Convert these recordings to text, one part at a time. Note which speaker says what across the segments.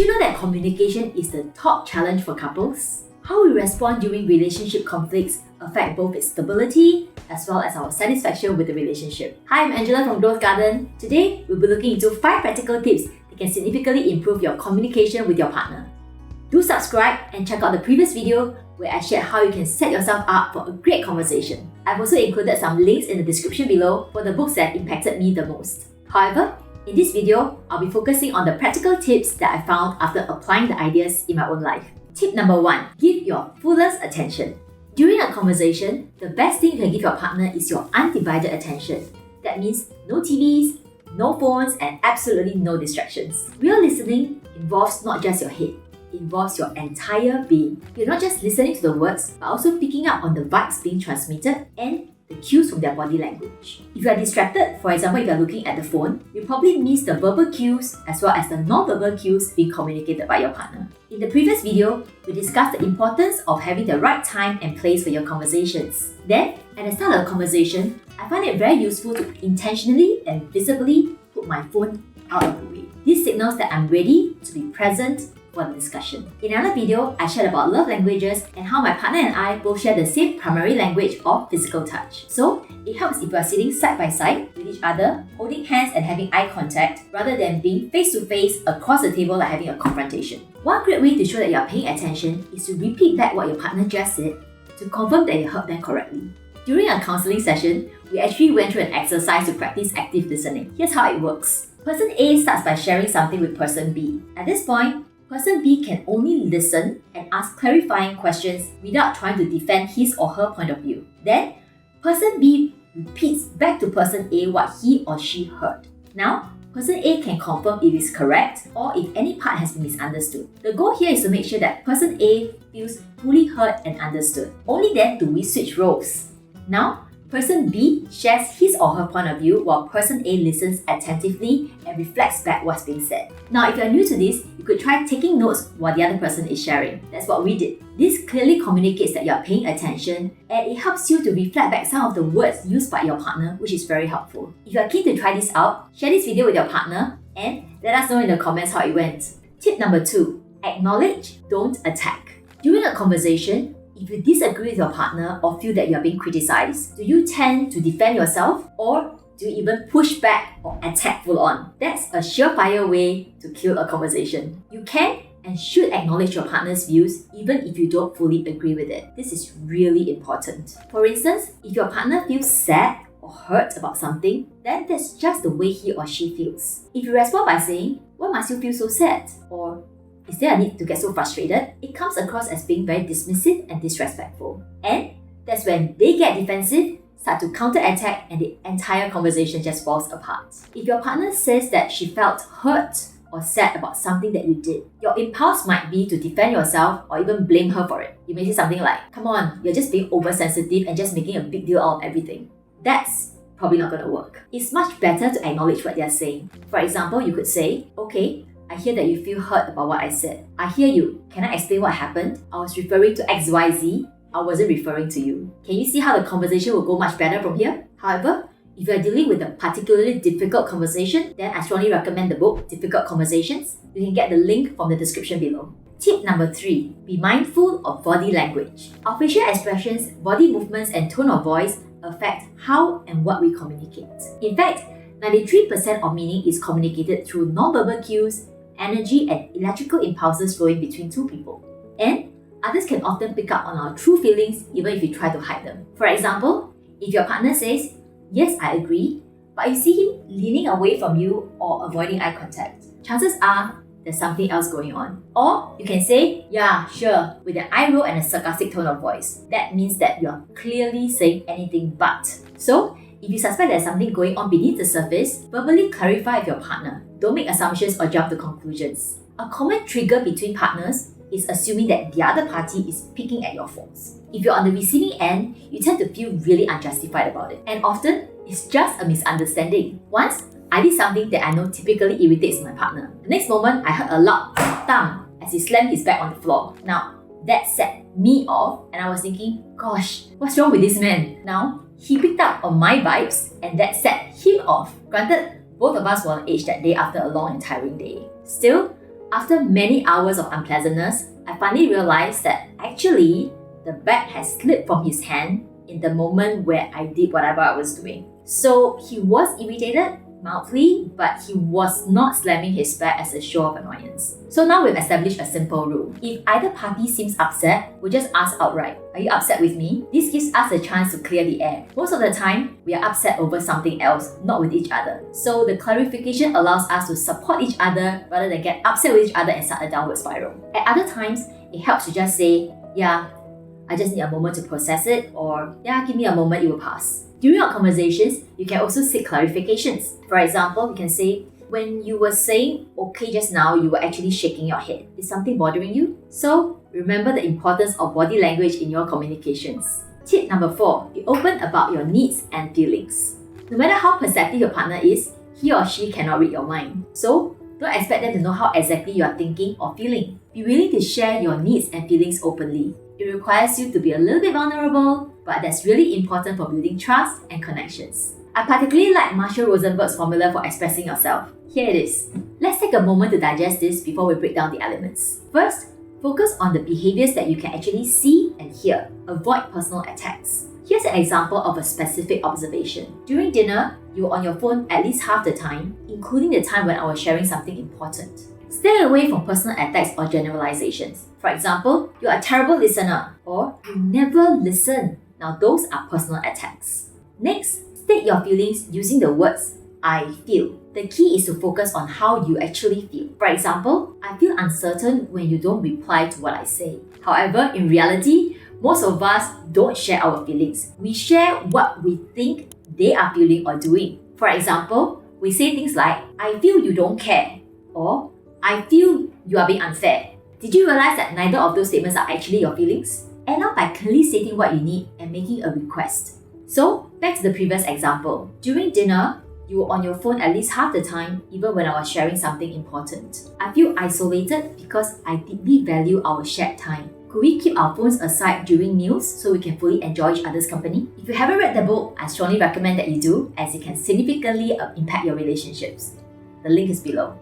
Speaker 1: you know that communication is the top challenge for couples? How we respond during relationship conflicts affect both its stability as well as our satisfaction with the relationship. Hi, I'm Angela from GrowthGarden. Today, we'll be looking into 5 practical tips that can significantly improve your communication with your partner. Do subscribe and check out the previous video where I shared how you can set yourself up for a great conversation. I've also included some links in the description below for the books that impacted me the most. However, in this video, I'll be focusing on the practical tips that I found after applying the ideas in my own life. Tip number 1, give your fullest attention. During a conversation, the best thing you can give your partner is your undivided attention. That means no TVs, no phones, and absolutely no distractions. Real listening involves not just your head, it involves your entire being. You're not just listening to the words, but also picking up on the vibes being transmitted and the cues from their body language. If you are distracted, for example, if you are looking at the phone, you probably miss the verbal cues as well as the non-verbal cues being communicated by your partner. In the previous video, we discussed the importance of having the right time and place for your conversations. Then, at the start of the conversation, I find it very useful to intentionally and visibly put my phone out of the way. This signals that I'm ready to be present for the discussion. In another video, I shared about love languages and how my partner and I both share the same primary language of physical touch. So, it helps if you are sitting side by side with each other, holding hands and having eye contact, rather than being face to face across the table like having a confrontation. One great way to show that you are paying attention is to repeat back what your partner just said to confirm that you heard them correctly. During a counseling session, we actually went through an exercise to practice active listening. Here's how it works. Person A starts by sharing something with person B. At this point, Person B can only listen and ask clarifying questions without trying to defend his or her point of view. Then, Person B repeats back to Person A what he or she heard. Now, Person A can confirm if it's correct or if any part has been misunderstood. The goal here is to make sure that Person A feels fully heard and understood. Only then do we switch roles. Now, Person B shares his or her point of view while Person A listens attentively and reflects back what's being said. Now, if you're new to this, you could try taking notes while the other person is sharing. That's what we did. This clearly communicates that you're paying attention and it helps you to reflect back some of the words used by your partner, which is very helpful. If you're keen to try this out, share this video with your partner and let us know in the comments how it went. Tip number 2, acknowledge, don't attack. During a conversation, if you disagree with your partner or feel that you are being criticized, do you tend to defend yourself or do you even push back or attack full on? That's a surefire way to kill a conversation. You can and should acknowledge your partner's views even if you don't fully agree with it. This is really important. For instance, if your partner feels sad or hurt about something, then that's just the way he or she feels. If you respond by saying, "Why must you feel so sad?" or "Is there a need to get so frustrated?" it comes across as being very dismissive and disrespectful. And that's when they get defensive, start to counterattack, and the entire conversation just falls apart. If your partner says that she felt hurt or sad about something that you did, your impulse might be to defend yourself or even blame her for it. You may say something like, "Come on, you're just being oversensitive and just making a big deal out of everything." That's probably not going to work. It's much better to acknowledge what they're saying. For example, you could say, "Okay, I hear that you feel hurt about what I said. I hear you. Can I explain what happened? I was referring to XYZ. I wasn't referring to you." Can you see how the conversation will go much better from here? However, if you are dealing with a particularly difficult conversation, then I strongly recommend the book Difficult Conversations. You can get the link from the description below. Tip number 3, be mindful of body language. Our facial expressions, body movements, and tone of voice affect how and what we communicate. In fact, 93% of meaning is communicated through non-verbal cues, energy, and electrical impulses flowing between two people. And others can often pick up on our true feelings even if you try to hide them. For example, if your partner says, "Yes, I agree," but you see him leaning away from you or avoiding eye contact, chances are there's something else going on. Or you can say, "Yeah, sure," with an eye roll and a sarcastic tone of voice. That means that you're clearly saying anything but. So, if you suspect there's something going on beneath the surface, verbally clarify with your partner. Don't make assumptions or jump to conclusions. A common trigger between partners is assuming that the other party is picking at your faults. If you're on the receiving end, you tend to feel really unjustified about it. And often, it's just a misunderstanding. Once, I did something that I know typically irritates my partner. The next moment, I heard a loud thump as he slammed his back on the floor. Now, that set me off and I was thinking, gosh, what's wrong with this man? Now, he picked up on my vibes and that set him off. Granted, both of us were on edge that day after a long and tiring day. Still, After many hours of unpleasantness, I finally realized that actually the bag has slipped from his hand in the moment where I did whatever I was doing. So he was irritated, mildly, but he was not slamming his bag as a show of annoyance. So now we've established a simple rule. If either party seems upset, we'll just ask outright, are you upset with me? This gives us a chance to clear the air. Most of the time, we are upset over something else, not with each other. So the clarification allows us to support each other rather than get upset with each other and start a downward spiral. At other times, it helps to just say, yeah, I just need a moment to process it, or yeah, give me a moment, it will pass. During our conversations, you can also seek clarifications. For example, you can say, when you were saying okay just now, you were actually shaking your head. Is something bothering you? So, remember the importance of body language in your communications. Tip number 4, be open about your needs and feelings. No matter how perceptive your partner is, he or she cannot read your mind. So, don't expect them to know how exactly you are thinking or feeling. Be willing to share your needs and feelings openly. It requires you to be a little bit vulnerable, but that's really important for building trust and connections. I particularly like Marshall Rosenberg's formula for expressing yourself. Here it is. Let's take a moment to digest this before we break down the elements. First, focus on the behaviors that you can actually see and hear. Avoid personal attacks. Here's an example of a specific observation. During dinner, you were on your phone at least half the time, including the time when I was sharing something important. Stay away from personal attacks or generalizations. For example, you're a terrible listener, or you never listen. Now those are personal attacks. Next, state your feelings using the words I feel. The key is to focus on how you actually feel. For example, I feel uncertain when you don't reply to what I say. However, in reality, most of us don't share our feelings. We share what we think they are feeling or doing. For example, we say things like, I feel you don't care, or I feel you are being unfair. Did you realize that neither of those statements are actually your feelings? End up by clearly stating what you need and making a request. So, back to the previous example. During dinner, you were on your phone at least half the time, even when I was sharing something important. I feel isolated because I deeply value our shared time. Could we keep our phones aside during meals so we can fully enjoy each other's company? If you haven't read the book, I strongly recommend that you do, as it can significantly impact your relationships. The link is below.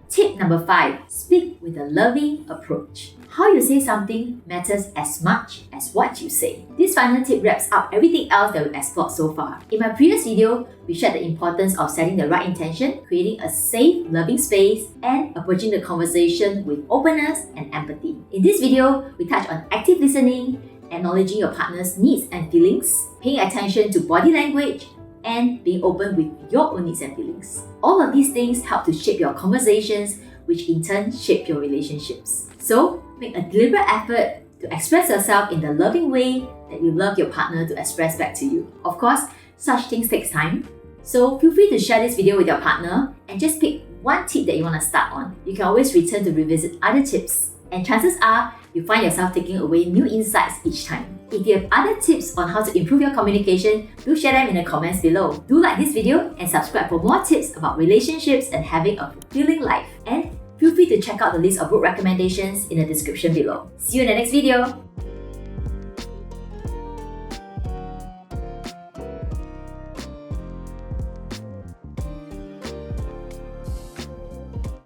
Speaker 1: Tip number 5, speak with a loving approach. How you say something matters as much as what you say. This final tip wraps up everything else that we've explored so far. In my previous video, we shared the importance of setting the right intention, creating a safe, loving space, and approaching the conversation with openness and empathy. In this video, we touch on active listening, acknowledging your partner's needs and feelings, paying attention to body language, and being open with your own needs and feelings. All of these things help to shape your conversations, which in turn shape your relationships. So, make a deliberate effort to express yourself in the loving way that you love your partner to express back to you. Of course, such things takes time. So feel free to share this video with your partner and just pick one tip that you want to start on. You can always return to revisit other tips. And chances are, you find yourself taking away new insights each time. If you have other tips on how to improve your communication, do share them in the comments below. Do like this video and subscribe for more tips about relationships and having a fulfilling life. And feel free to check out the list of book recommendations in the description below. See you in the next video!